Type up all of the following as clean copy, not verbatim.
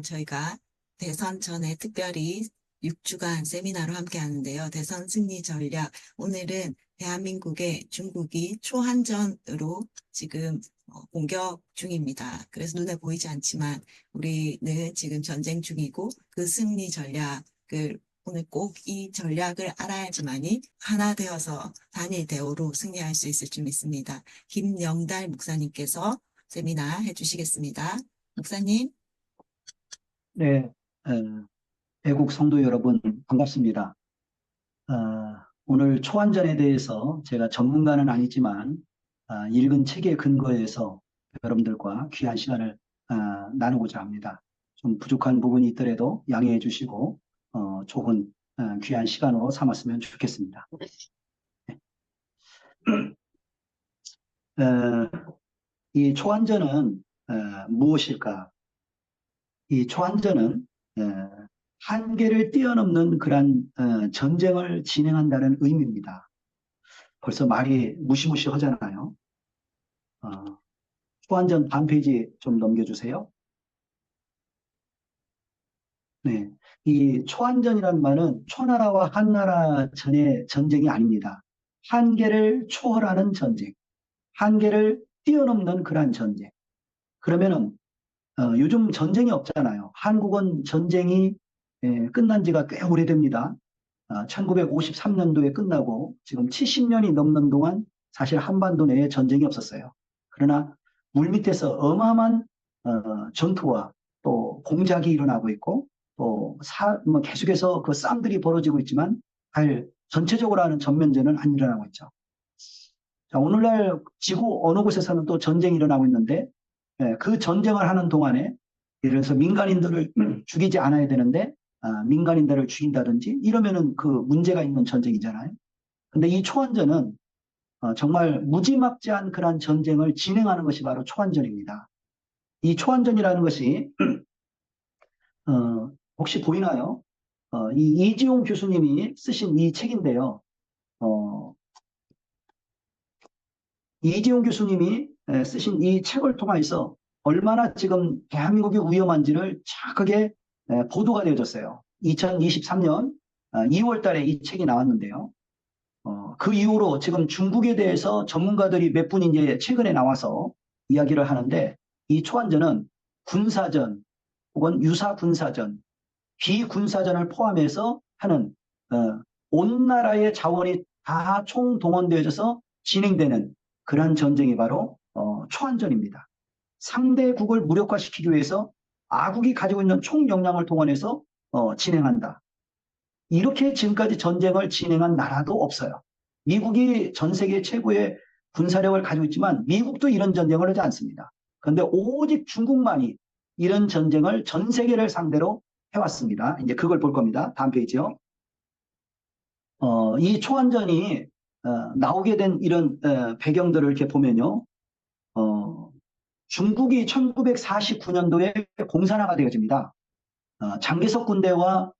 저희가 대선 전에 특별히 6주간 세미나로 함께 하는데요. 대선 승리 전략. 오늘은 대한민국의 중국이 초한전으로 지금 공격 중입니다. 그래서 눈에 보이지 않지만 우리는 지금 전쟁 중이고 그 승리 전략을 오늘 꼭 이 전략을 알아야지만이 하나 되어서 단일 대우로 승리할 수 있을 줄 믿습니다. 김영달 목사님께서 세미나 해주시겠습니다. 목사님. 네, 애국 성도 여러분 반갑습니다. 오늘 초안전에 대해서 제가 전문가는 아니지만 읽은 책에 근거해서 여러분들과 귀한 시간을 나누고자 합니다. 좀 부족한 부분이 있더라도 양해해 주시고 좋은 귀한 시간으로 삼았으면 좋겠습니다. 이 초안전은 무엇일까? 이 초안전은 한계를 뛰어넘는 그런 전쟁을 진행한다는 의미입니다. 벌써 말이 무시무시하잖아요. 초안전 다음 페이지 좀 넘겨주세요. 네, 이 초안전이라는 말은 초나라와 한나라 전의 전쟁이 아닙니다. 한계를 초월하는 전쟁, 한계를 뛰어넘는 그러한 전쟁. 그러면은 요즘 전쟁이 없잖아요. 한국은 전쟁이 끝난 지가 꽤 오래됩니다. 1953년도에 끝나고 지금 70년이 넘는 동안 사실 한반도 내에 전쟁이 없었어요. 그러나 물밑에서 어마어마한 전투와 또 공작이 일어나고 있고 또 뭐 계속해서 그 싸움들이 벌어지고 있지만 전체적으로 하는 전면전은 안 일어나고 있죠. 자, 오늘날 지구 어느 곳에서는 또 전쟁이 일어나고 있는데 그 전쟁을 하는 동안에 예를 들어서 민간인들을 죽이지 않아야 되는데 민간인들을 죽인다든지 이러면은 그 문제가 있는 전쟁이잖아요. 근데 이 초안전은 정말 무지막지한 그런 전쟁을 진행하는 것이 바로 초안전입니다. 이 초안전이라는 것이 혹시 보이나요? 이 이지용 교수님이 쓰신 이 책인데요. 어, 이지용 교수님이 쓰신 이 책을 통해서 얼마나 지금 대한민국이 위험한지를 정확하게 보도가 되어졌어요. 2023년 2월 달에 이 책이 나왔는데요. 그 이후로 지금 중국에 대해서 전문가들이 몇 분이 이제 최근에 나와서 이야기를 하는데 이 초안전은 군사전 혹은 유사군사전, 비군사전을 포함해서 하는 온 나라의 자원이 다 총동원되어져서 진행되는 그러한 전쟁이 바로 초안전입니다. 상대국을 무력화시키기 위해서 아국이 가지고 있는 총역량을 동원해서 진행한다. 이렇게 지금까지 전쟁을 진행한 나라도 없어요. 미국이 전 세계 최고의 군사력을 가지고 있지만 미국도 이런 전쟁을 하지 않습니다. 그런데 오직 중국만이 이런 전쟁을 전 세계를 상대로 해왔습니다. 이제 그걸 볼 겁니다. 다음 페이지요. 이 초안전이 나오게 된 이런 배경들을 이렇게 보면요. 중국이 1949년도에 공산화가 되어집니다. 장개석 군대와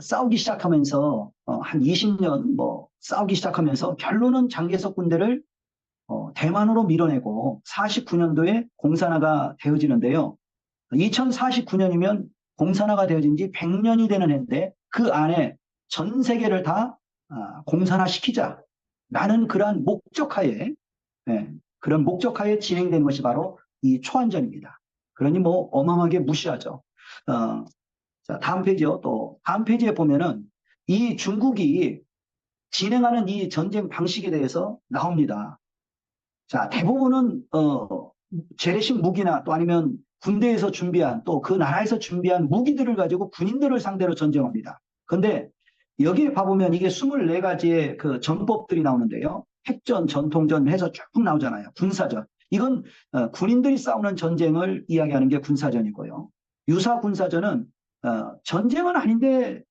싸우기 시작하면서 한 20년 뭐 싸우기 시작하면서 결론은 장개석 군대를 대만으로 밀어내고 49년도에 공산화가 되어지는데요. 2049년이면 공산화가 되어진 지 100년이 되는 해인데 그 안에 전 세계를 다 공산화시키자라는 그러한 목적하에 그런 목적하에 진행된 것이 바로 이 초안전입니다. 그러니 뭐 어마어마하게 무시하죠. 자, 다음 페이지요. 또 다음 페이지에 보면은 이 중국이 진행하는 이 전쟁 방식에 대해서 나옵니다. 자, 대부분은 재래식 무기나 또 아니면 군대에서 준비한 또 그 나라에서 준비한 무기들을 가지고 군인들을 상대로 전쟁합니다. 그런데 여기에 봐보면 이게 24가지의 그 전법들이 나오는데요. 핵전, 전통전 해서 쭉 나오잖아요. 군사전. 이건 군인들이 싸우는 전쟁을 이야기하는 게 군사전이고요. 유사 군사전은 전쟁은 아닌데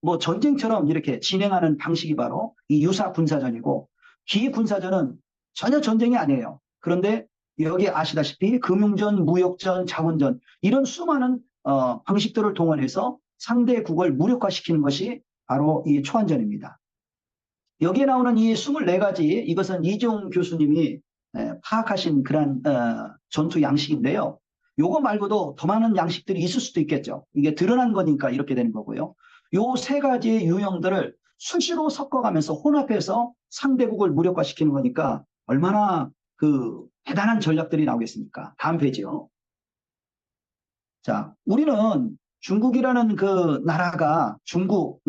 뭐 전쟁처럼 이렇게 진행하는 방식이 바로 이 유사 군사전이고 비군사전은 전혀 전쟁이 아니에요. 그런데 여기 아시다시피 금융전, 무역전, 자원전 이런 수많은 방식들을 동원해서 상대국을 무력화시키는 것이 바로 이 초안전입니다. 여기에 나오는 이 24가지 이것은 이종 교수님이 파악하신 그런 전투 양식인데요. 요거 말고도 더 많은 양식들이 있을 수도 있겠죠. 이게 드러난 거니까 이렇게 되는 거고요. 요 세 가지의 유형들을 수시로 섞어가면서 혼합해서 상대국을 무력화시키는 거니까 얼마나 그 대단한 전략들이 나오겠습니까? 다음 페이지요. 자, 우리는 중국이라는 그 나라가 중국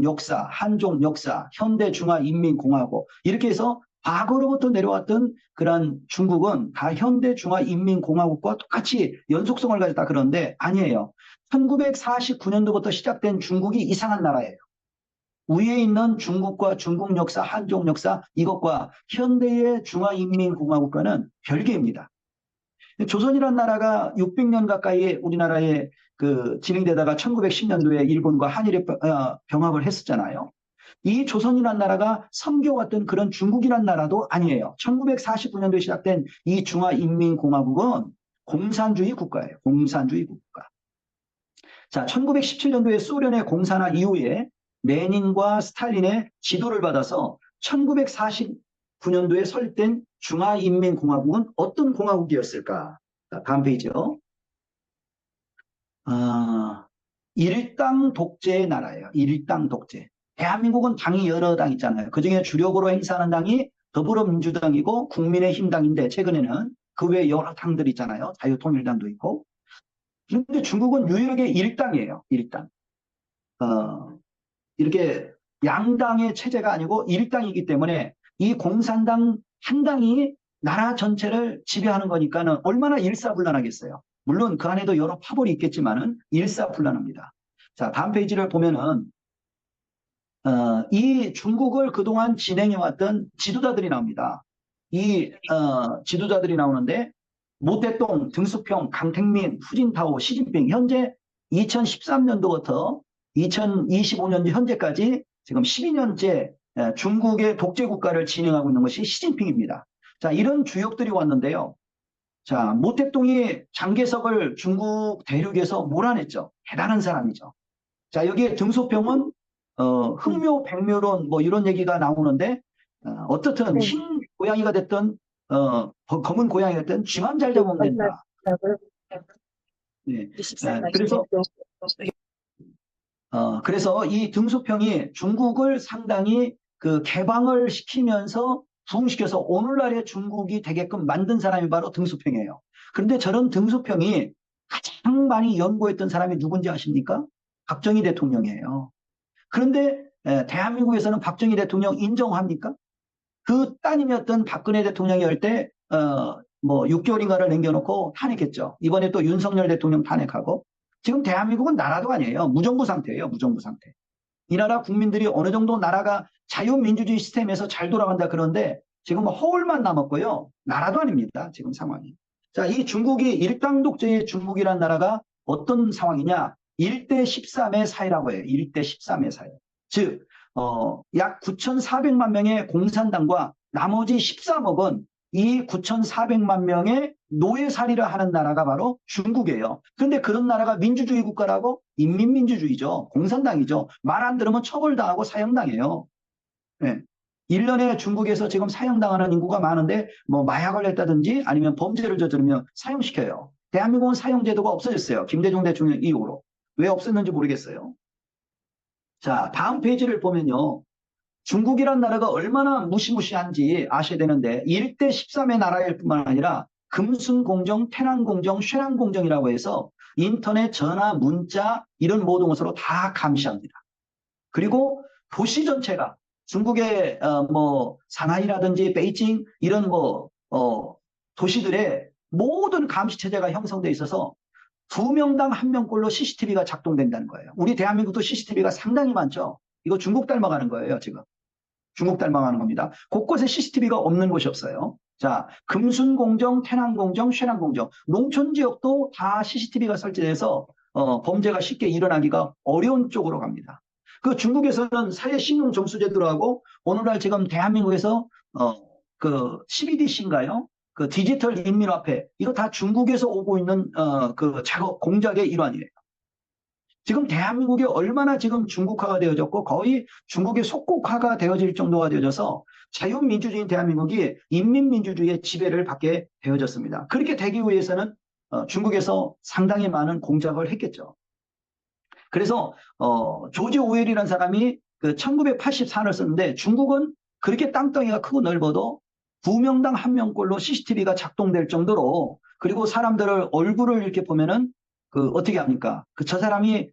역사, 한족 역사, 현대중화인민공화국 이렇게 해서 과거로부터 내려왔던 그런 중국은 다 현대중화인민공화국과 똑같이 연속성을 가졌다 그러는데 아니에요. 1949년도부터 시작된 중국이 이상한 나라예요. 위에 있는 중국과 중국 역사, 한족 역사 이것과 현대의 중화인민공화국과는 별개입니다. 조선이라는 나라가 600년 가까이 우리나라에 그 진행되다가 1910년도에 일본과 한일이 병합을 했었잖아요. 이 조선이라는 나라가 섬겨왔던 그런 중국이라는 나라도 아니에요. 1949년도에 시작된 이 중화인민공화국은 공산주의 국가예요. 공산주의 국가. 자, 1917년도에 소련의 공산화 이후에 레닌과 스탈린의 지도를 받아서 1949년도에 설립된 중화인민공화국은 어떤 공화국이었을까? 자, 다음 페이지요. 일당 독재의 나라예요. 일당 독재. 대한민국은 당이 여러 당 있잖아요. 그중에 주력으로 행사하는 당이 더불어민주당이고 국민의힘당인데 최근에는 그 외에 여러 당들이 있잖아요. 자유통일당도 있고. 그런데 중국은 유일하게 일당이에요. 일당. 이렇게 양당의 체제가 아니고 일당이기 때문에 이 공산당 한 당이 나라 전체를 지배하는 거니까는 얼마나 일사불란하겠어요. 물론 그 안에도 여러 파벌이 있겠지만은 일사불란합니다. 자, 다음 페이지를 보면은 이 중국을 그동안 진행해왔던 지도자들이 나옵니다. 이 지도자들이 나오는데 모태동, 등수평, 강택민, 후진타오, 시진핑 현재 2013년도부터 2025년 현재까지 지금 12년째 중국의 독재 국가를 진행하고 있는 것이 시진핑입니다. 자, 이런 주역들이 왔는데요. 자, 모택동이 장개석을 중국 대륙에서 몰아냈죠. 대단한 사람이죠. 자, 여기에 등소평은 흑묘, 백묘론 뭐 이런 얘기가 나오는데 어떻든 흰 고양이가 됐든 검은 고양이가 됐든 쥐만 잘 잡으면 된다. 네. 그래서 이 등소평이 중국을 상당히 그 개방을 시키면서 부흥시켜서 오늘날의 중국이 되게끔 만든 사람이 바로 등소평이에요. 그런데 저런 등소평이 가장 많이 연구했던 사람이 누군지 아십니까? 박정희 대통령이에요. 그런데 대한민국에서는 박정희 대통령 인정합니까? 그 따님이었던 박근혜 대통령이 할 때, 뭐 6개월인가를 남겨놓고 탄핵했죠. 이번에 또 윤석열 대통령 탄핵하고 지금 대한민국은 나라도 아니에요. 무정부 상태예요. 무정부 상태. 이 나라 국민들이 어느 정도 나라가 자유민주주의 시스템에서 잘 돌아간다 그런데 지금 허울만 남았고요. 나라도 아닙니다. 지금 상황이. 자, 이 중국이 일당 독재의 중국이라는 나라가 어떤 상황이냐? 1대 13의 사회라고 해요. 1대 13의 사회. 즉, 약 9,400만 명의 공산당과 나머지 13억은 이 9,400만 명의 노예살이를 하는 나라가 바로 중국이에요. 그런데 그런 나라가 민주주의 국가라고? 인민민주주의죠. 공산당이죠. 말 안 들으면 처벌당하고 사형당해요. 네. 1년에 중국에서 지금 사형당하는 인구가 많은데 뭐 마약을 했다든지 아니면 범죄를 저지르면 사형시켜요. 대한민국은 사형제도가 없어졌어요. 김대중 대통령 이후로. 왜 없었는지 모르겠어요. 자, 다음 페이지를 보면요. 중국이란 나라가 얼마나 무시무시한지 아셔야 되는데 1대 13의 나라일 뿐만 아니라 금순공정, 태난공정, 쇠난공정이라고 해서 인터넷, 전화, 문자 이런 모든 것으로 다 감시합니다. 그리고 도시 전체가 중국의 뭐 상하이라든지 베이징 이런 뭐 도시들의 모든 감시 체제가 형성돼 있어서 2명당 1명꼴로 CCTV가 작동된다는 거예요. 우리 대한민국도 CCTV가 상당히 많죠. 이거 중국 닮아가는 거예요, 지금. 중국 닮아가는 겁니다. 곳곳에 CCTV가 없는 곳이 없어요. 자, 금순공정, 태난공정, 쇠난공정, 농촌 지역도 다 CCTV가 설치돼서 범죄가 쉽게 일어나기가 어려운 쪽으로 갑니다. 그 중국에서는 사회신용정수제도로 하고 오늘날 지금 대한민국에서 그 CBDC인가요? 그 디지털 인민화폐 이거 다 중국에서 오고 있는 그 작업 공작의 일환이에요. 지금 대한민국이 얼마나 지금 중국화가 되어졌고 거의 중국의 속국화가 되어질 정도가 되어져서 자유민주주의인 대한민국이 인민민주주의의 지배를 받게 되어졌습니다. 그렇게 되기 위해서는 중국에서 상당히 많은 공작을 했겠죠. 그래서 조지 오웰이라는 사람이 그 1984년을 썼는데 중국은 그렇게 땅덩이가 크고 넓어도 2명당 1명꼴로 CCTV가 작동될 정도로 그리고 사람들을 얼굴을 이렇게 보면은 그 어떻게 합니까? 그 저 사람이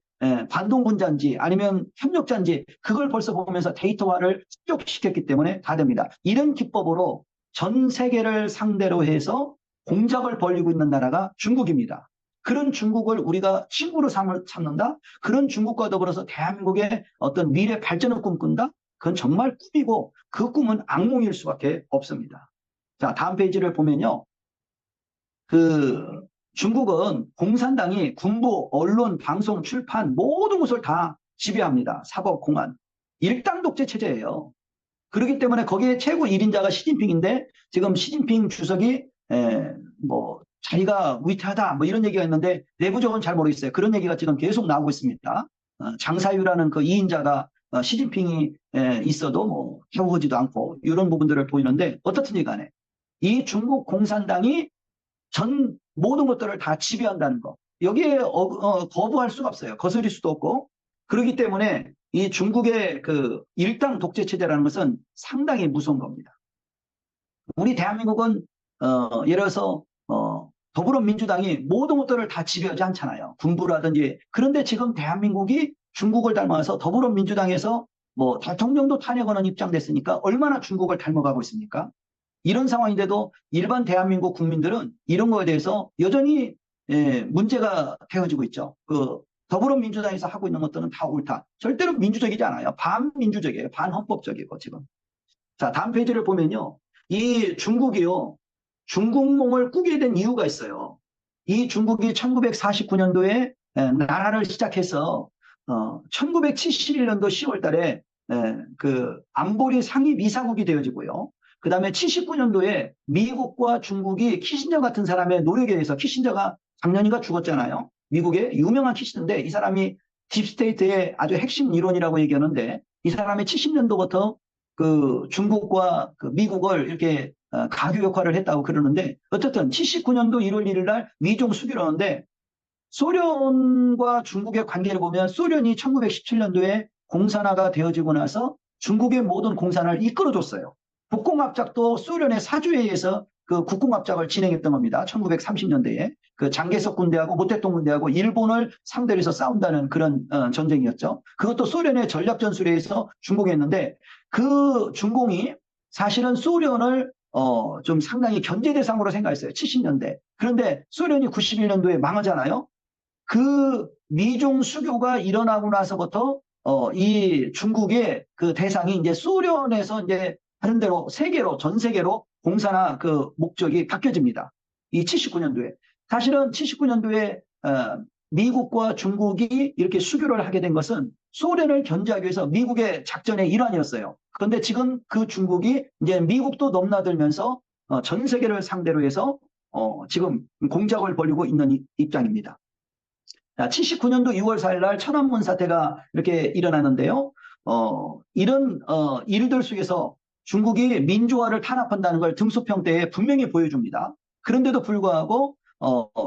반동분자인지 아니면 협력자인지 그걸 벌써 보면서 데이터화를 축적시켰기 때문에 다 됩니다. 이런 기법으로 전 세계를 상대로 해서 공작을 벌이고 있는 나라가 중국입니다. 그런 중국을 우리가 친구로 삼는다? 그런 중국과 더불어서 대한민국의 어떤 미래 발전을 꿈꾼다? 그건 정말 꿈이고 그 꿈은 악몽일 수밖에 없습니다. 자, 다음 페이지를 보면요. 그 중국은 공산당이 군부, 언론, 방송, 출판 모든 것을 다 지배합니다. 사법, 공안. 일당 독재 체제예요. 그렇기 때문에 거기에 최고 1인자가 시진핑인데 지금 시진핑 주석이 뭐 자기가 위태하다 뭐 이런 얘기가 있는데 내부적으로는 잘 모르겠어요. 그런 얘기가 지금 계속 나오고 있습니다. 장사유라는 그 2인자가 시진핑이 있어도 뭐 해오지도 않고 이런 부분들을 보이는데 어떻든지 간에 이 중국 공산당이 전 모든 것들을 다 지배한다는 거. 여기에 거부할 수가 없어요. 거스릴 수도 없고. 그렇기 때문에 이 중국의 그 일당 독재 체제라는 것은 상당히 무서운 겁니다. 우리 대한민국은 예를 들어서 더불어민주당이 모든 것들을 다 지배하지 않잖아요. 군부라든지. 그런데 지금 대한민국이 중국을 닮아서 더불어민주당에서 뭐 대통령도 탄핵하는 입장 됐으니까 얼마나 중국을 닮아가고 있습니까? 이런 상황인데도 일반 대한민국 국민들은 이런 거에 대해서 여전히 문제가 되어지고 있죠. 그 더불어민주당에서 하고 있는 것들은 다 옳다. 절대로 민주적이지 않아요. 반민주적이에요. 반헌법적이고 지금. 자, 다음 페이지를 보면요. 이 중국이요. 중국몽을 꾸게 된 이유가 있어요. 이 중국이 1949년도에 나라를 시작해서 1971년도 10월 달에 그 안보리 상임 이사국이 되어지고요. 그 다음에 79년도에 미국과 중국이 키신저 같은 사람의 노력에 의해서 키신저가 작년인가 죽었잖아요. 미국의 유명한 키신저인데 이 사람이 딥스테이트의 아주 핵심 이론이라고 얘기하는데 이 사람이 70년도부터 그 중국과 그 미국을 이렇게 가교 역할을 했다고 그러는데 어쨌든 79년도 1월 1일 날 미중 수교를 하는데 소련과 중국의 관계를 보면 소련이 1917년도에 공산화가 되어지고 나서 중국의 모든 공산화를 이끌어줬어요. 국공합작도 소련의 사주에 의해서 그 국공합작을 진행했던 겁니다. 1930년대에 그 장개석 군대하고 모택동 군대하고 일본을 상대로 해서 싸운다는 그런 전쟁이었죠. 그것도 소련의 전략 전술에 의해서 중공이 했는데 그 중공이 사실은 소련을 좀 상당히 견제 대상으로 생각했어요. 70년대. 그런데 소련이 91년도에 망하잖아요. 그 미중 수교가 일어나고 나서부터 이 중국의 그 대상이 이제 소련에서 이제 다른 데로 세계로 전 세계로 공산화 그 목적이 바뀌어집니다. 이 79년도에 사실은 79년도에 미국과 중국이 이렇게 수교를 하게 된 것은 소련을 견제하기 위해서 미국의 작전의 일환이었어요. 그런데 지금 그 중국이 이제 미국도 넘나들면서 전 세계를 상대로 해서 지금 공작을 벌이고 있는 입장입니다. 79년도 6월 4일 날 천안문 사태가 이렇게 일어나는데요. 이런 일들 속에서 중국이 민주화를 탄압한다는 걸 등소평 때에 분명히 보여줍니다. 그런데도 불구하고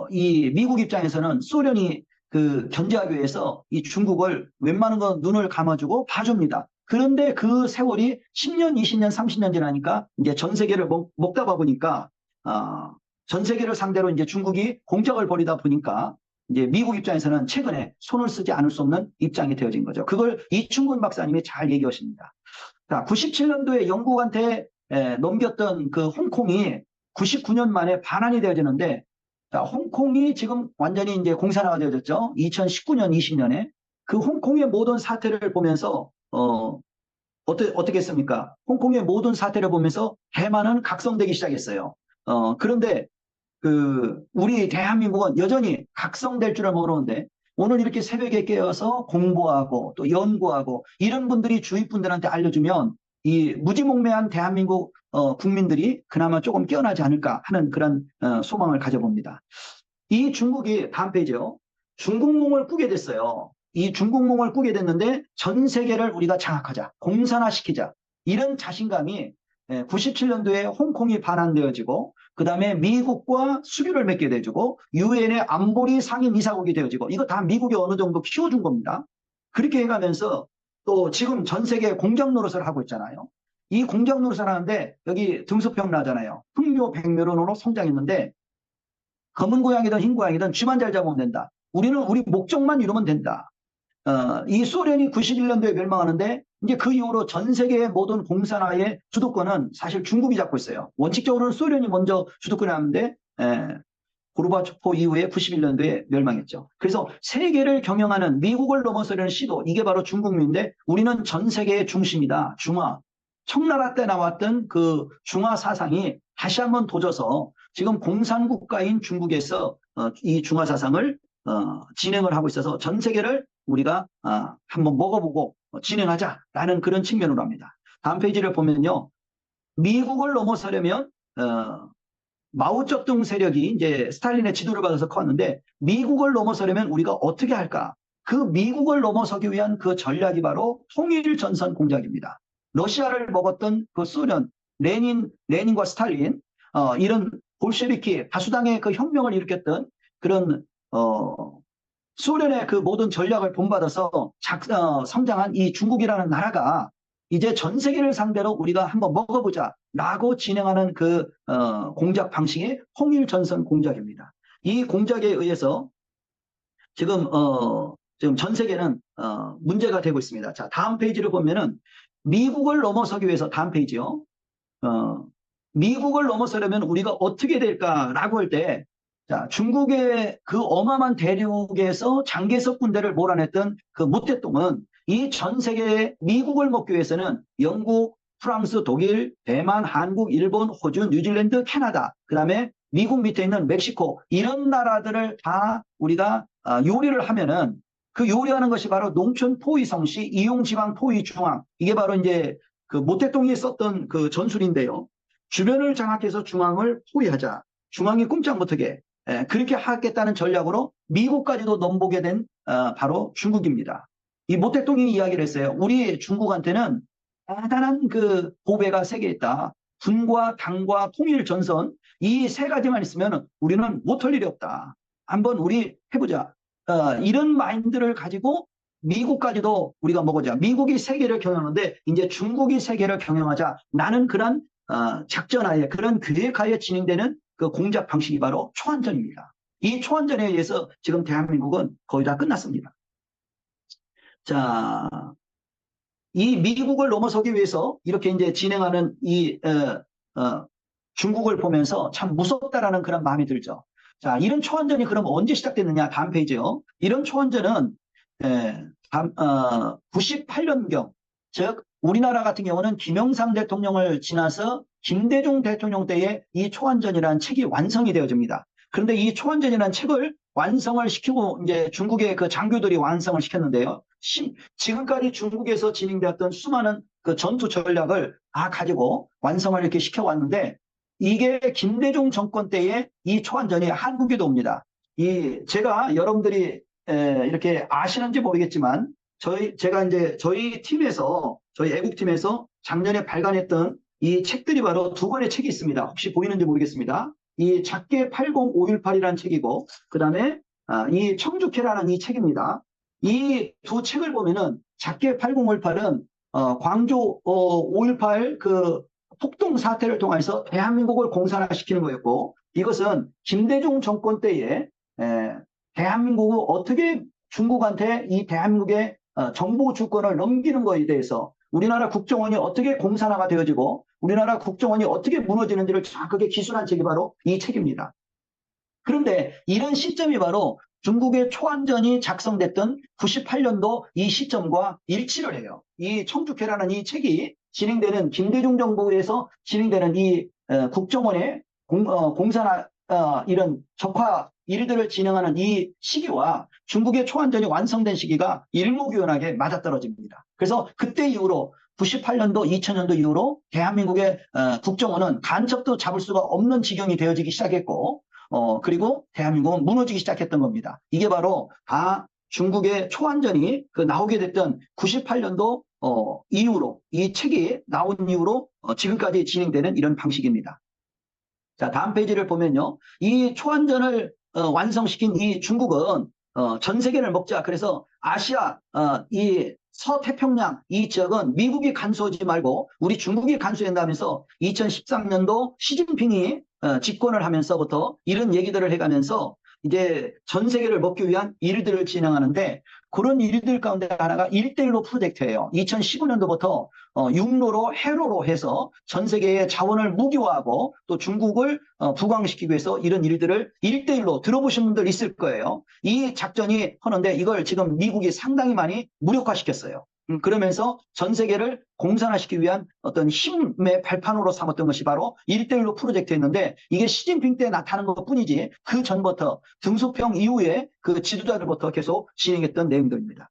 이 미국 입장에서는 소련이 그 견제하기 위해서 이 중국을 웬만한 건 눈을 감아주고 봐줍니다. 그런데 그 세월이 10년, 20년, 30년 지나니까 이제 전 세계를 먹다 보니까 전 세계를 상대로 이제 중국이 공작을 벌이다 보니까 이제 미국 입장에서는 최근에 손을 쓰지 않을 수 없는 입장이 되어진 거죠. 그걸 이충근 박사님이 잘 얘기하십니다. 자, 97년도에 영국한테 넘겼던 그 홍콩이 99년 만에 반환이 되어지는데, 자, 홍콩이 지금 완전히 이제 공산화가 되어졌죠. 2019년, 20년에. 그 홍콩의 모든 사태를 보면서, 어떻게 했습니까? 홍콩의 모든 사태를 보면서 대만은 각성되기 시작했어요. 그런데 우리 대한민국은 여전히 각성될 줄을 모르는데 오늘 이렇게 새벽에 깨어서 공부하고 또 연구하고 이런 분들이 주위 분들한테 알려주면 이 무지몽매한 대한민국 국민들이 그나마 조금 깨어나지 않을까 하는 그런 소망을 가져봅니다. 이 중국이 다음 페이지요. 중국몽을 꾸게 됐어요. 이 중국몽을 꾸게 됐는데 전 세계를 우리가 장악하자, 공산화시키자 이런 자신감이 97년도에 홍콩이 반환되어지고 그 다음에 미국과 수교를 맺게 되어지고 유엔의 안보리 상임이사국이 되어지고 이거 다 미국이 어느 정도 키워준 겁니다. 그렇게 해가면서 또 지금 전 세계 공작 노릇을 하고 있잖아요. 이 공작 노릇을 하는데 여기 등수평 나잖아요. 흑묘 백묘론으로 성장했는데 검은 고양이든 흰 고양이든 쥐만 잘 잡으면 된다. 우리는 우리 목적만 이루면 된다. 이 소련이 91년도에 멸망하는데 이제 그 이후로 전 세계의 모든 공산화의 주도권은 사실 중국이 잡고 있어요. 원칙적으로는 소련이 먼저 주도권을 하는데 고르바초프 이후에 91년도에 멸망했죠. 그래서 세계를 경영하는 미국을 넘어서려는 시도 이게 바로 중국민인데 우리는 전 세계의 중심이다. 중화. 청나라 때 나왔던 그 중화 사상이 다시 한번 도져서 지금 공산국가인 중국에서 이 중화 사상을 진행을 하고 있어서 전 세계를 우리가 한번 먹어보고 진행하자라는 그런 측면으로 합니다. 다음 페이지를 보면요. 미국을 넘어서려면 마오쩌둥 세력이 이제 스탈린의 지도를 받아서 컸는데 미국을 넘어서려면 우리가 어떻게 할까? 그 미국을 넘어서기 위한 그 전략이 바로 통일전선 공작입니다. 러시아를 먹었던 그 소련, 레닌과 스탈린, 이런 볼셰비키, 다수당의 그 혁명을 일으켰던 그런 소련의 그 모든 전략을 본받아서 성장한 이 중국이라는 나라가 이제 전 세계를 상대로 우리가 한번 먹어보자라고 진행하는 그 공작 방식이 통일전선 공작입니다. 이 공작에 의해서 지금 전 세계는 문제가 되고 있습니다. 자, 다음 페이지를 보면은 미국을 넘어서기 위해서 다음 페이지요. 미국을 넘어서려면 우리가 어떻게 될까라고 할 때, 자, 중국의 그 어마어마한 대륙에서 장개석 군대를 몰아냈던 그 모택동은 이 전 세계에 미국을 먹기 위해서는 영국, 프랑스, 독일, 대만, 한국, 일본, 호주, 뉴질랜드, 캐나다, 그 다음에 미국 밑에 있는 멕시코 이런 나라들을 다 우리가 요리를 하면은 그 요리하는 것이 바로 농촌 포위 성시, 이용지방 포위 중앙 이게 바로 이제 그 모택동이 썼던 그 전술인데요. 주변을 장악해서 중앙을 포위하자. 중앙이 꼼짝 못하게 그렇게 하겠다는 전략으로 미국까지도 넘보게 된 바로 중국입니다. 이 모택동이 이야기를 했어요. 우리 중국한테는 대단한 그 보배가 세 개 있다. 군과 당과 통일 전선 이 세 가지만 있으면 우리는 못할 일이 없다. 한번 우리 해보자. 이런 마인드를 가지고 미국까지도 우리가 먹어자. 미국이 세계를 경영하는데 이제 중국이 세계를 경영하자. 나는 그런 작전하에 그런 계획하에 진행되는 그 공작 방식이 바로 초안전입니다. 이 초안전에 의해서 지금 대한민국은 거의 다 끝났습니다. 자, 이 미국을 넘어서기 위해서 이렇게 이제 진행하는 이 중국을 보면서 참 무섭다라는 그런 마음이 들죠. 자, 이런 초안전이 그럼 언제 시작됐느냐? 다음 페이지요. 이런 초안전은 98년경, 즉 우리나라 같은 경우는 김영삼 대통령을 지나서 김대중 대통령 때에 이 초안전이라는 책이 완성이 되어집니다. 그런데 이 초안전이라는 책을 완성을 시키고 이제 중국의 그 장교들이 완성을 시켰는데요. 지금까지 중국에서 진행되었던 수많은 그 전투 전략을 다 가지고 완성을 이렇게 시켜왔는데 이게 김대중 정권 때에 이 초안전이 한국에도 옵니다. 제가 여러분들이 이렇게 아시는지 모르겠지만 제가 이제 저희 애국팀에서 작년에 발간했던 이 책들이 바로 두 권의 책이 있습니다. 혹시 보이는지 모르겠습니다. 이 작게 80518이라는 책이고 그다음에 이 청주캐라는 이 책입니다. 이 두 책을 보면은 작게 8018은 광주 5.18 그 폭동 사태를 통해서 대한민국을 공산화시키는 거였고 이것은 김대중 정권 때에 대한민국을 어떻게 중국한테 이 대한민국의 정보 주권을 넘기는 것에 대해서 우리나라 국정원이 어떻게 공산화가 되어지고 우리나라 국정원이 어떻게 무너지는지를 정확하게 기술한 책이 바로 이 책입니다. 그런데 이런 시점이 바로 중국의 초안전이 작성됐던 98년도 이 시점과 일치를 해요. 이 청주캐라는 이 책이 진행되는 김대중 정부에서 진행되는 이 국정원의 공산화 이런 적화 일들을 진행하는 이 시기와 중국의 초안전이 완성된 시기가 일목요연하게 맞아떨어집니다. 그래서 그때 이후로 98년도, 2000년도 이후로 대한민국의 국정원은 간첩도 잡을 수가 없는 지경이 되어지기 시작했고 그리고 대한민국은 무너지기 시작했던 겁니다. 이게 바로 중국의 초안전이 나오게 됐던 98년도 이후로 이 책이 나온 이후로 지금까지 진행되는 이런 방식입니다. 자, 다음 페이지를 보면요. 이 초안전을 완성시킨 이 중국은 전 세계를 먹자. 그래서 아시아, 이 서태평양 이 지역은 미국이 간수하지 말고 우리 중국이 간수한다면서 2013년도 시진핑이 집권을 하면서부터 이런 얘기들을 해가면서 이제 전 세계를 먹기 위한 일들을 진행하는데 그런 일들 가운데 하나가 1대1로 프로젝트예요. 2015년도부터 육로로 해로로 해서 전 세계의 자원을 무기화하고 또 중국을 부강시키기 위해서 이런 일들을 1대1로 들어보신 분들 있을 거예요. 이 작전이 하는데 이걸 지금 미국이 상당히 많이 무력화시켰어요. 그러면서 전 세계를 공산화시키기 위한 어떤 힘의 발판으로 삼았던 것이 바로 1대1로 프로젝트였는데 이게 시진핑 때 나타난 것 뿐이지 그 전부터 등소평 이후에 그 지도자들부터 계속 진행했던 내용들입니다.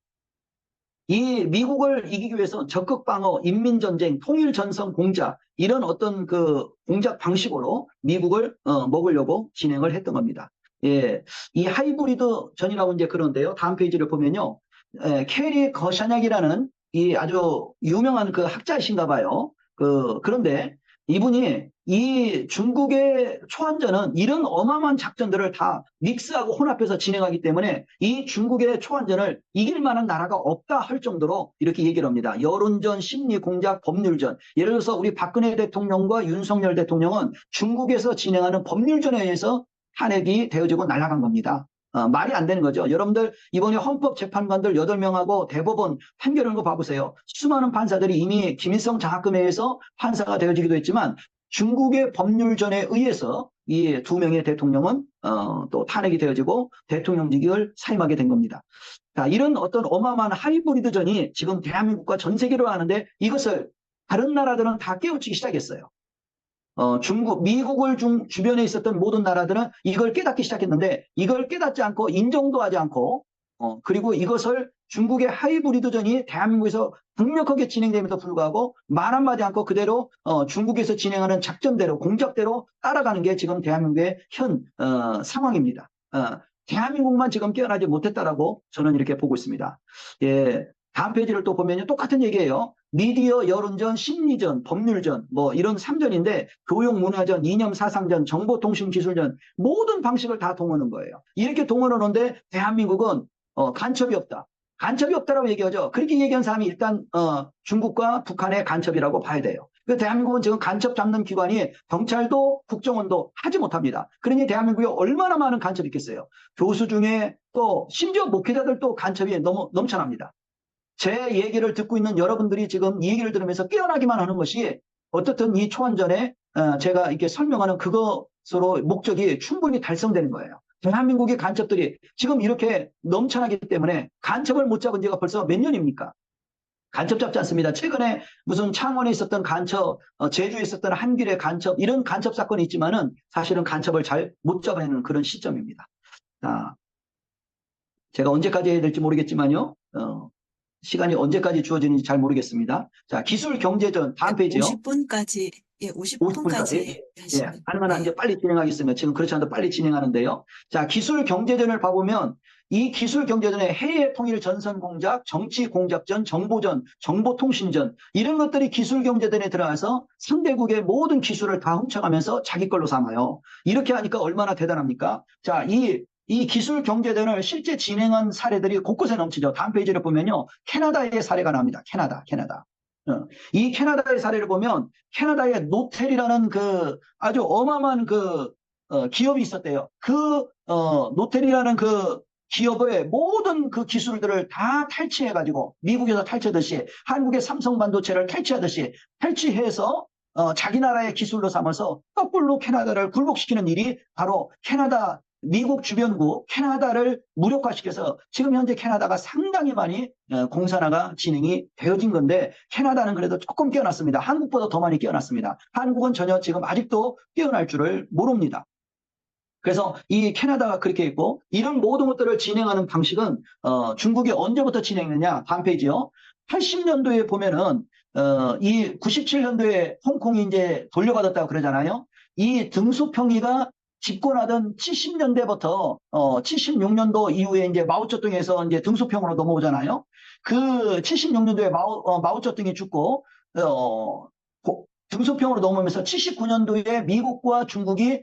이 미국을 이기기 위해서 적극 방어, 인민전쟁, 통일전선 공작 이런 어떤 그 공작 방식으로 미국을 먹으려고 진행을 했던 겁니다. 예, 이 하이브리드 전이라고 이제 그런데요. 다음 페이지를 보면요. 캐리 거샤냥이라는 이 아주 유명한 그 학자이신가 봐요. 그런데 이분이 이 중국의 초안전은 이런 어마어마한 작전들을 다 믹스하고 혼합해서 진행하기 때문에 이 중국의 초안전을 이길 만한 나라가 없다 할 정도로 이렇게 얘기를 합니다. 여론전, 심리공작, 법률전. 예를 들어서 우리 박근혜 대통령과 윤석열 대통령은 중국에서 진행하는 법률전에 의해서 탄핵이 되어지고 날아간 겁니다. 말이 안 되는 거죠. 여러분들 이번에 헌법재판관들 8명하고 대법원 판결한 거 봐보세요. 수많은 판사들이 이미 김일성 장학금에 의해서 판사가 되어지기도 했지만 중국의 법률전에 의해서 이 2명의 대통령은 또 탄핵이 되어지고 대통령직을 사임하게 된 겁니다. 자, 이런 어떤 어마어마한 하이브리드전이 지금 대한민국과 전 세계로 하는데 이것을 다른 나라들은 다 깨우치기 시작했어요. 중국, 미국을 주변에 있었던 모든 나라들은 이걸 깨닫기 시작했는데 이걸 깨닫지 않고 인정도 하지 않고 그리고 이것을 중국의 하이브리드전이 대한민국에서 강력하게 진행됨에도 불구하고 말 한마디 않고 그대로 중국에서 진행하는 작전대로 공작대로 따라가는 게 지금 대한민국의 현 상황입니다. 대한민국만 지금 깨어나지 못했다라고 저는 이렇게 보고 있습니다. 예, 다음 페이지를 또 보면 똑같은 얘기예요. 미디어, 여론전, 심리전, 법률전 뭐 이런 3전인데 교육, 문화전, 이념, 사상전, 정보통신, 기술전 모든 방식을 다 동원한 거예요. 이렇게 동원하는데 대한민국은 간첩이 없다. 간첩이 없다라고 얘기하죠. 그렇게 얘기한 사람이 일단 중국과 북한의 간첩이라고 봐야 돼요. 대한민국은 지금 간첩 잡는 기관이 경찰도 국정원도 하지 못합니다. 그러니 대한민국에 얼마나 많은 간첩이 있겠어요. 교수 중에 또 심지어 목회자들도 간첩이 넘쳐납니다. 제 얘기를 듣고 있는 여러분들이 지금 이 얘기를 들으면서 깨어나기만 하는 것이 어떻든 이 초안전에 제가 이렇게 설명하는 그것으로 목적이 충분히 달성되는 거예요. 대한민국의 간첩들이 지금 이렇게 넘쳐나기 때문에 간첩을 못 잡은 지가 벌써 몇 년입니까? 간첩 잡지 않습니다. 최근에 무슨 창원에 있었던 간첩, 제주에 있었던 한길의 간첩, 이런 간첩 사건이 있지만은 사실은 간첩을 잘 못 잡아내는 그런 시점입니다. 자, 제가 언제까지 해야 될지 모르겠지만요. 시간이 언제까지 주어지는지 잘 모르겠습니다. 자, 기술 경제전 다음 페이지요. 50분까지, 예, 50분까지 50분까지. 예, 하시면. 하나만 이제 빨리 진행하겠습니다. 지금 그렇지 않아도 빨리 진행하는데요. 자, 기술 경제전을 봐보면 이 기술 경제전에 해외 통일 전선 공작, 정치 공작전, 정보전, 정보통신전 이런 것들이 기술 경제전에 들어가서 상대국의 모든 기술을 다 훔쳐가면서 자기 걸로 삼아요. 이렇게 하니까 얼마나 대단합니까? 자, 이 기술 경제전을 실제 진행한 사례들이 곳곳에 넘치죠. 다음 페이지를 보면요. 캐나다의 사례가 나옵니다. 캐나다. 이 캐나다의 사례를 보면 캐나다의 노텔이라는 그 아주 어마어마한 그 기업이 있었대요. 노텔이라는 그 기업의 모든 그 기술들을 다 탈취해가지고 미국에서 탈취하듯이 한국의 삼성반도체를 탈취하듯이 탈취해서 자기 나라의 기술로 삼아서 거꾸로 캐나다를 굴복시키는 일이 바로 미국 주변국 캐나다를 무력화시켜서 지금 현재 캐나다가 상당히 많이 공산화가 진행이 되어진 건데 캐나다는 그래도 조금 깨어났습니다. 한국보다 더 많이 깨어났습니다. 한국은 전혀 지금 아직도 깨어날 줄을 모릅니다. 그래서 이 캐나다가 그렇게 있고 이런 모든 것들을 진행하는 방식은 중국이 언제부터 진행했느냐 다음 페이지요. 80년도에 보면은 이 97년도에 홍콩이 이제 돌려받았다고 그러잖아요. 이 등소평이가 집권하던 70년대부터 76년도 이후에 이제 마오쩌둥에서 이제 등소평으로 넘어오잖아요. 그 76년도에 마오쩌둥이 죽고 등소평으로 넘으면서 79년도에 미국과 중국이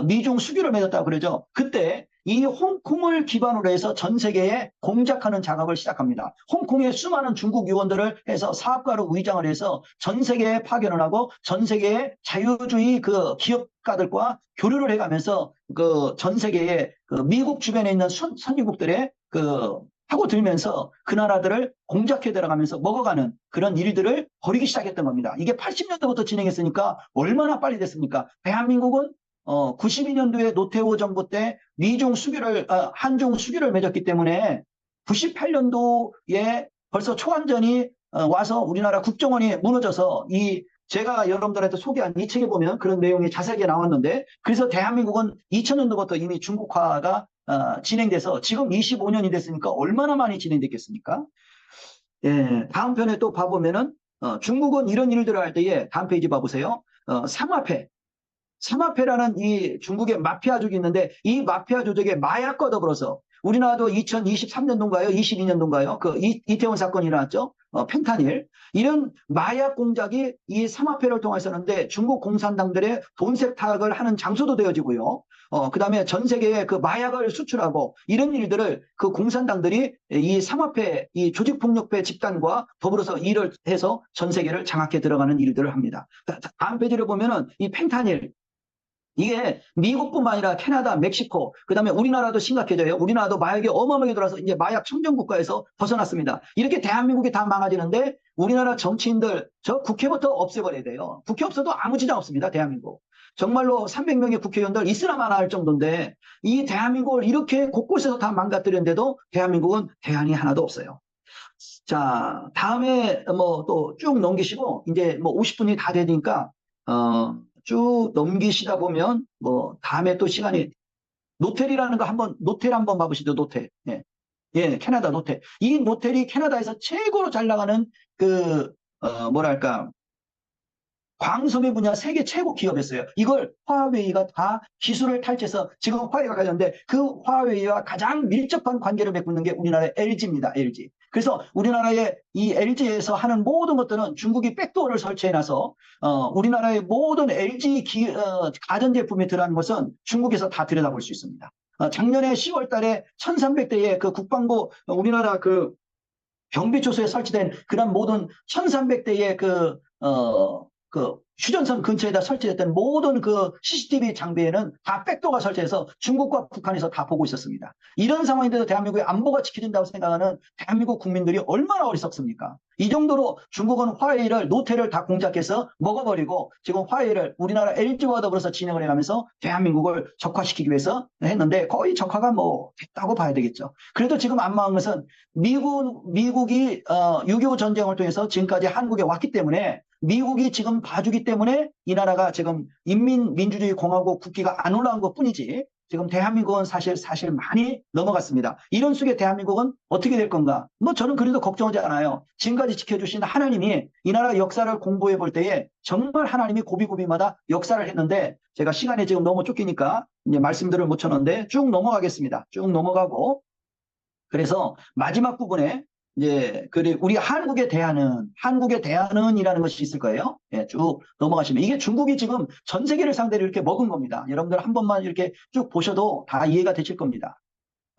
미중 수교를 맺었다고 그러죠. 그때 이 홍콩을 기반으로 해서 전 세계에 공작하는 작업을 시작합니다. 홍콩에 수많은 중국 요원들을 해서 사업가로 위장을 해서 전 세계에 파견을 하고 전 세계의 자유주의 그 기업가들과 교류를 해가면서 그 전 세계에 그 미국 주변에 있는 선진국들의 그 하고 들면서 그 나라들을 공작해 들어가면서 먹어가는 그런 일들을 벌이기 시작했던 겁니다. 이게 80년대부터 진행했으니까 얼마나 빨리 됐습니까? 대한민국은 92년도에 노태우 정부 때 한중 수교를 맺었기 때문에 98년도에 벌써 초안전이 와서 우리나라 국정원이 무너져서 제가 여러분들한테 소개한 이 책에 보면 그런 내용이 자세하게 나왔는데, 그래서 대한민국은 2000년도부터 이미 중국화가 진행돼서 지금 25년이 됐으니까 얼마나 많이 진행됐겠습니까? 예, 다음 편에 또 봐보면은 중국은 이런 일들을 할 때에 다음 페이지 봐보세요. 삼화폐라는 이 중국의 마피아 조직이 있는데 이 마피아 조직의 마약과 더불어서 우리나라도 2023년도인가요? 22년도인가요? 그 이태원 사건이 일어났죠. 펜타닐. 이런 마약 공작이 이 삼화폐를 통해서는데 중국 공산당들의 돈 세탁을 하는 장소도 되어지고요. 그다음에 전 세계에 그 마약을 수출하고 이런 일들을 그 공산당들이 이 삼화폐, 이 조직폭력배 집단과 더불어서 일을 해서 전 세계를 장악해 들어가는 일들을 합니다. 다음 페이지를 보면은 이 펜타닐, 이게 미국뿐만 아니라 캐나다, 멕시코, 그다음에 우리나라도 심각해져요. 우리나라도 마약이 어마어마하게 들어와서 이제 마약 청정 국가에서 벗어났습니다. 이렇게 대한민국이 다 망가지는데 우리나라 정치인들 저 국회부터 없애버려야 돼요. 국회 없어도 아무 지장 없습니다. 대한민국. 정말로 300명의 국회의원들 있으나마나 할 정도인데 이 대한민국을 이렇게 곳곳에서 다 망가뜨렸는데도 대한민국은 대안이 하나도 없어요. 자, 다음에 뭐 또 쭉 넘기시고 이제 뭐 50분이 다 되니까 쭉 넘기시다 보면 뭐 다음에 또 시간이 노텔이라는 거 노텔 한번 봐보시죠. 노텔. 예. 예, 캐나다 노텔. 이 노텔이 캐나다에서 최고로 잘 나가는 그 뭐랄까 광섬유 분야 세계 최고 기업이었어요. 이걸 화웨이가 다 기술을 탈취해서 지금 화웨이가 가졌는데 그 화웨이와 가장 밀접한 관계를 맺고 있는 게 우리나라의 LG입니다. LG. 그래서 우리나라의 이 LG에서 하는 모든 것들은 중국이 백도어를 설치해놔서 우리나라의 모든 LG 가전제품에 들어가는 것은 중국에서 다 들여다볼 수 있습니다. 작년에 10월 달에 1300대의 그 국방부 우리나라 그 경비초소에 설치된 그런 모든 1300대의 그 휴전선 근처에다 설치됐던 모든 그 CCTV 장비에는 다 백도가 설치해서 중국과 북한에서 다 보고 있었습니다. 이런 상황인데도 대한민국의 안보가 지켜진다고 생각하는 대한민국 국민들이 얼마나 어리석습니까? 이 정도로 중국은 화웨이를 노태를 다 공작해서 먹어버리고 지금 화웨이를 우리나라 LG와 더불어서 진행을 해가면서 대한민국을 적화시키기 위해서 했는데 거의 적화가 뭐 됐다고 봐야 되겠죠. 그래도 지금 안 망한 것은 미국이 6.25 전쟁을 통해서 지금까지 한국에 왔기 때문에 미국이 지금 봐주기 때문에 이 나라가 지금 인민민주주의 공화국 국기가 안 올라온 것 뿐이지 지금 대한민국은 사실 많이 넘어갔습니다. 이런 속에 대한민국은 어떻게 될 건가? 뭐 저는 그래도 걱정하지 않아요. 지금까지 지켜주신 하나님이 이 나라 역사를 공부해 볼 때에 정말 하나님이 고비고비마다 역사를 했는데 제가 시간이 지금 너무 쫓기니까 이제 말씀들을 못 쳤는데 쭉 넘어가겠습니다. 쭉 넘어가고 그래서 마지막 부분에 이제 우리 한국의 대안은이라는 것이 있을 거예요. 예, 쭉 넘어가시면 이게 중국이 지금 전 세계를 상대로 이렇게 먹은 겁니다. 여러분들 한 번만 이렇게 쭉 보셔도 다 이해가 되실 겁니다.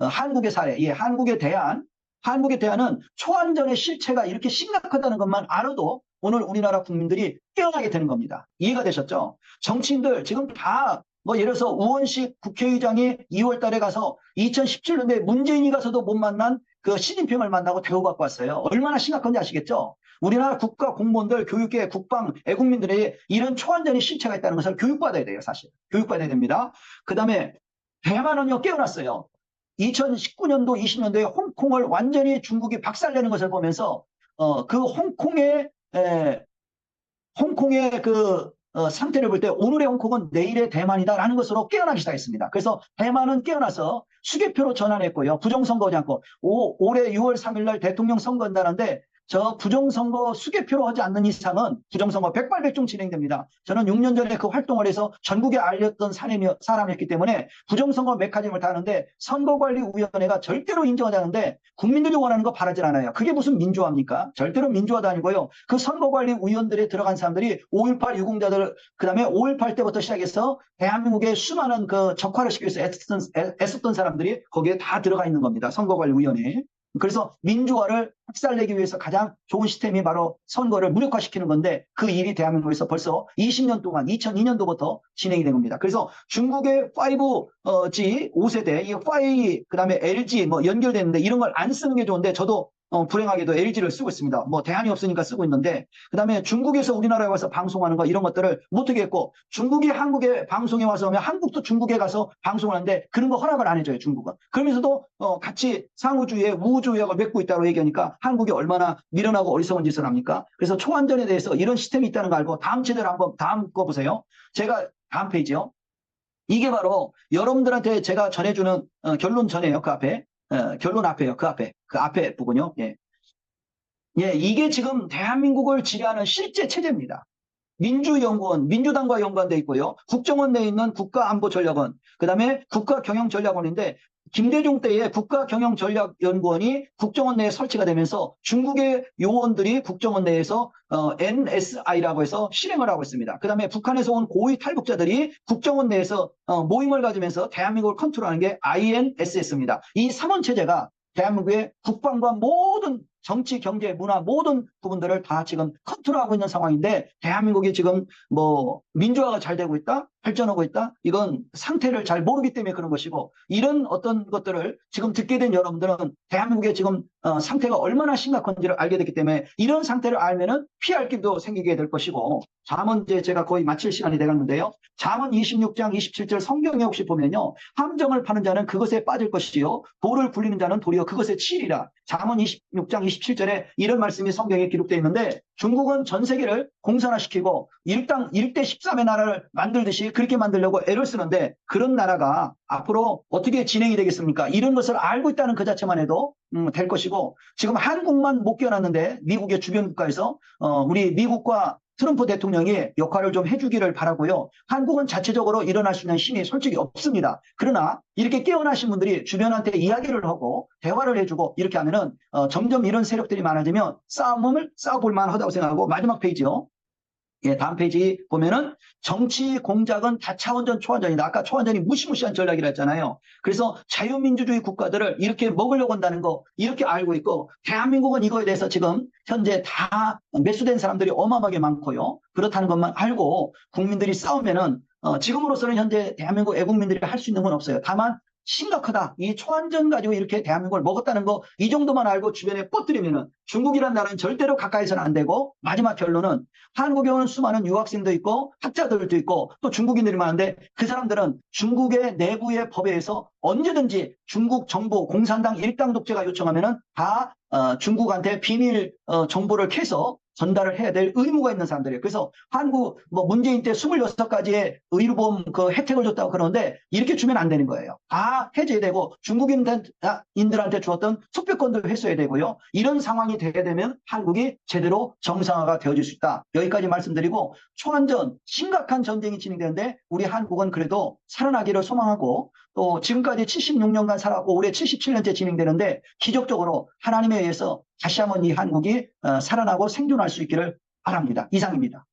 한국의 사례, 예, 한국의 대안은 초안전의 실체가 이렇게 심각하다는 것만 알아도 오늘 우리나라 국민들이 깨어나게 되는 겁니다. 이해가 되셨죠? 정치인들 지금 다 뭐 예를 들어서 우원식 국회의장이 2월 달에 가서 2017년도에 문재인이 가서도 못 만난 그 시진핑을 만나고 대우받고 왔어요. 얼마나 심각한지 아시겠죠? 우리나라 국가 공무원들, 교육계, 국방, 애국민들의 이런 초안전의 실체가 있다는 것을 교육받아야 돼요, 사실. 교육받아야 됩니다. 그 다음에 대만은요, 깨어났어요. 2019년도, 20년도에 홍콩을 완전히 중국이 박살내는 것을 보면서 그 홍콩의 그 상태를 볼 때 오늘의 홍콩은 내일의 대만이다라는 것으로 깨어나기 시작했습니다. 그래서 대만은 깨어나서 수개표로 전환했고요. 부정선거하지 않고 올해 6월 3일 날 대통령 선거한다는데 저 부정선거 수개표로 하지 않는 이상은 부정선거 백발백중 진행됩니다. 저는 6년 전에 그 활동을 해서 전국에 알렸던 사람이었기 때문에 부정선거 메커니즘을 다 아는데 선거관리위원회가 절대로 인정하지 않는데 국민들이 원하는 거 바라질 않아요. 그게 무슨 민주화입니까? 절대로 민주화도 아니고요. 그 선거관리위원들에 들어간 사람들이 5.18 유공자들 그다음에 5.18 때부터 시작해서 대한민국의 수많은 그 적화를 시키기 위해서 애썼던 사람들이 거기에 다 들어가 있는 겁니다. 선거관리위원회에. 그래서 민주화를 학살내기 위해서 가장 좋은 시스템이 바로 선거를 무력화시키는 건데 그 일이 대한민국에서 벌써 20년 동안 2002년도부터 진행이 된 겁니다. 그래서 중국의 5G 5세대, 이 5, 그다음에 LG 뭐 연결되는데 이런 걸 안 쓰는 게 좋은데 저도 불행하게도 LG를 쓰고 있습니다. 뭐 대안이 없으니까 쓰고 있는데 그다음에 중국에서 우리나라에 와서 방송하는 거 이런 것들을 못하게 했고 중국이 한국에 방송에 와서 오면 한국도 중국에 가서 방송을 하는데 그런 거 허락을 안 해줘요, 중국은. 그러면서도 같이 상호주의에 우호주의하고 맺고 있다고 얘기하니까 한국이 얼마나 미련하고 어리석은 짓을 합니까? 그래서 초안전에 대해서 이런 시스템이 있다는 거 알고 다음 제대로 한번 다음 거 보세요. 제가 다음 페이지요. 이게 바로 여러분들한테 제가 전해주는 결론 전에요. 그 앞에. 결론 앞에요. 그 앞에 부분요. 예. 예, 이게 지금 대한민국을 지배하는 실제 체제입니다. 민주연구원, 민주당과 연관돼 있고요. 국정원 내에 있는 국가안보전략원, 그다음에 국가경영전략원인데 김대중 때에 국가경영전략연구원이 국정원 내에 설치가 되면서 중국의 요원들이 국정원 내에서 NSI라고 해서 실행을 하고 있습니다. 그다음에 북한에서 온 고위 탈북자들이 국정원 내에서 모임을 가지면서 대한민국을 컨트롤하는 게 INSS입니다. 이 3원 체제가 대한민국의 국방과 모든 정치, 경제, 문화 모든 부분들을 다 지금 컨트롤하고 있는 상황인데 대한민국이 지금 뭐 민주화가 잘 되고 있다? 발전하고 있다? 이건 상태를 잘 모르기 때문에 그런 것이고 이런 어떤 것들을 지금 듣게 된 여러분들은 대한민국의 지금 상태가 얼마나 심각한지를 알게 됐기 때문에 이런 상태를 알면은 피할 길도 생기게 될 것이고 잠언 이제 제가 거의 마칠 시간이 돼갔는데요. 잠언 26장 27절 성경에 혹시 보면요. 함정을 파는 자는 그것에 빠질 것이요. 돌을 굴리는 자는 도리어 그것에 치이리라. 잠언 26장 27절에 이런 말씀이 성경에 기록되어 있는데 중국은 전 세계를 공산화시키고 일대 13의 나라를 만들듯이 그렇게 만들려고 애를 쓰는데 그런 나라가 앞으로 어떻게 진행이 되겠습니까? 이런 것을 알고 있다는 그 자체만 해도 될 것이고 지금 한국만 못 깨어났는데 미국의 주변 국가에서 우리 미국과 트럼프 대통령이 역할을 좀 해주기를 바라고요. 한국은 자체적으로 일어날 수 있는 힘이 솔직히 없습니다. 그러나 이렇게 깨어나신 분들이 주변한테 이야기를 하고 대화를 해주고 이렇게 하면은 점점 이런 세력들이 많아지면 싸움을 싸워볼 만하다고 생각하고 마지막 페이지요. 예, 다음 페이지 보면은 정치 공작은 다차원전 초안전이다. 아까 초안전이 무시무시한 전략이라 했잖아요. 그래서 자유민주주의 국가들을 이렇게 먹으려고 한다는 거 이렇게 알고 있고 대한민국은 이거에 대해서 지금 현재 다 매수된 사람들이 어마어마하게 많고요. 그렇다는 것만 알고 국민들이 싸우면은 지금으로서는 현재 대한민국 애국민들이 할 수 있는 건 없어요. 다만 심각하다. 이 초안전 가지고 이렇게 대한민국을 먹었다는 거 이 정도만 알고 주변에 뻗들이면은 중국이란 나라는 절대로 가까이서는 안 되고 마지막 결론은 한국에 온 수많은 유학생도 있고 학자들도 있고 또 중국인들이 많은데 그 사람들은 중국의 내부의 법에 의해서 언제든지 중국 정부 공산당 일당 독재가 요청하면은 다 중국한테 비밀 정보를 캐서 전달을 해야 될 의무가 있는 사람들이에요. 그래서 한국 뭐 문재인 때 26가지의 의료보험 그 혜택을 줬다고 그러는데 이렇게 주면 안 되는 거예요. 다 해제되고 중국인들한테 주었던 투표권도 회수해야 되고요. 이런 상황이 되게 되면 한국이 제대로 정상화가 되어질 수 있다. 여기까지 말씀드리고 초안전 심각한 전쟁이 진행되는데 우리 한국은 그래도 살아나기를 소망하고 또 지금까지 76년간 살았고 올해 77년째 진행되는데 기적적으로 하나님에 의해서 다시 한번 이 한국이 살아나고 생존할 수 있기를 바랍니다. 이상입니다.